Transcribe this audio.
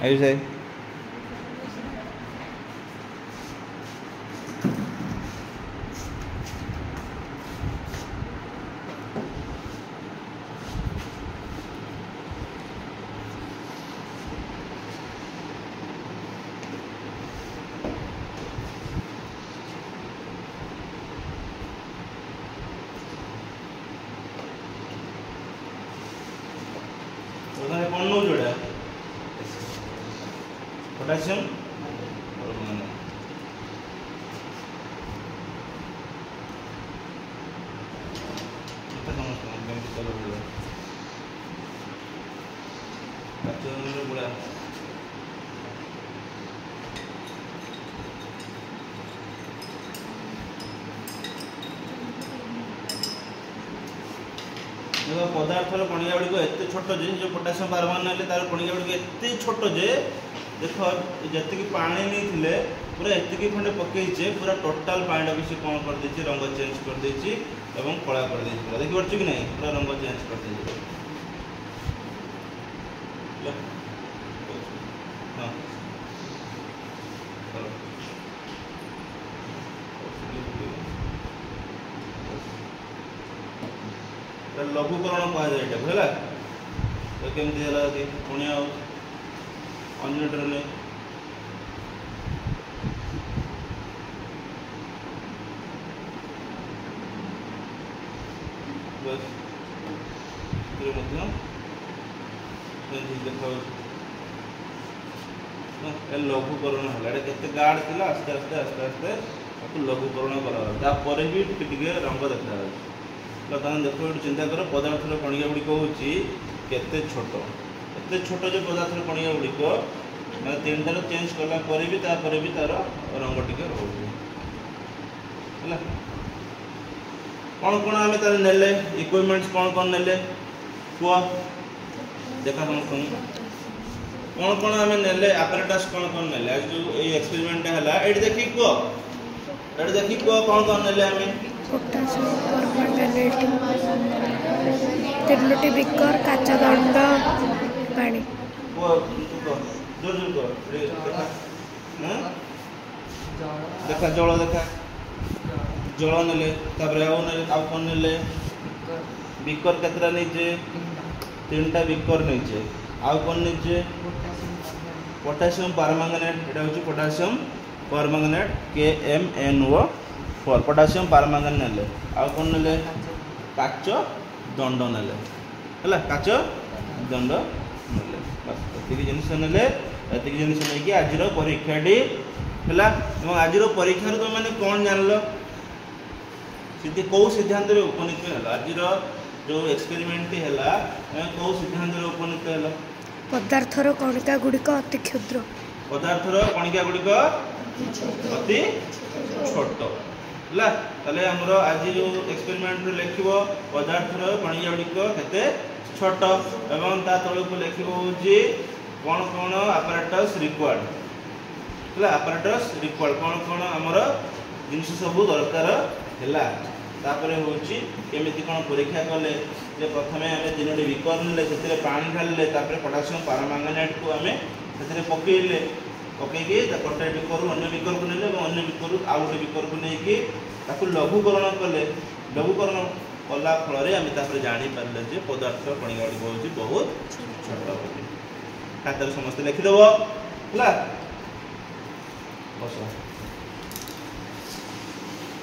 How you say? कौन no जोड़ा potassium बुढ़ा पदार्थर कणिका गुड़िक एत छोट जे जो पोटासियम पारमांगनेट तार कणिका गुड़िक एत छोट जे देख जी पानी नहीं पूरा एतिकी खंडे पकईचे पूरा टोटाल पानी भी कौन कर देछि रंग चेंज कर देछि एवं कला कर देछि पूरा देखि परछु कि नहीं पूरा रंग चेंज कर देछि हां लघुकरण कह जाए तो केमती है पुणी अन्य बस देखा लघुकरण है केते गाढ़ थिला आस्ते आस्ते आस्ते आस्ते लघुकरण करा भी टिके रंग देखा बर्तमान देखो चिंता कर पदार्थर कणिका गुड़िक होते छोट एत छोट जो पदार्थर कणिका गुड़िक मैं 3टार चेंज कला भी तार रंग टिके रोचे कौन कौन आम तार नेले इक्विपमेंट्स कौन नेले कुह देखा समस्त कौन कौन आम नेले आपरेटस कौन नेले आज जो ये एक्सपेरिमेंट है ये देखी कुह ये देखी कुह कौन नेले आम पोटासियम परमांगनेट तिनोटी बिकर काचा दंड पानी देखा जल देखा जल नेले आउ कौन नेले बिकर केतरा नीचे 3टा बिकर नीचे आउ कौन नीचे पोटासियम परमांगनेट एटा होची potassium permanganate KMnO potassium permanganate नेले आउ कौन नेले काच दंड नेले हला काच दंड नेले बस एतिकी जिनिस नेले एतिकी जिनिस नेकी आजिरो परीक्षाटी हला एवं आजिरो परीक्षा तो माने कोन जानलो सिद्धि को सिद्धांत रे उपनीत हला आजिरो जो एक्सपेरिमेंट हला को सिद्धांत रे उपनीत हला पदार्थर कणिका गुड़िक अति क्षुद्र पदार्थर कणिका गुड़िक अति छोट ला तले हमरो आज जो एक्सपेरिमेंट रे लिखिबो पदार्थर कणिका गुड़िक केते छोट एवं ता तळ को लिखिबो जे कोन कोन आपरेटस रिक्वायर्ड ला आपरेटस रिक्वायर्ड कोन हमरो जिनिस सब दरकार हैला तापरे होची केमिति कोन परीक्षा कले जे प्रथमे हमें दिनोटी बिकर नेले सेतिरे पानी ढालले तापरे पोटासियम परमांगनेट को हमें सेतिरे पकेइले पकईकि गोटे बिकर अन्य बिकर को नेले अन्य बिकर आउ गोटे बिकर को लेकिन ताकू लघुकरण कले लघुकरण कला फल आम जानी पारे जे पदार्थ कणिका गुड़िक बहुत छोट खातर समस्त लिखिदेव है बस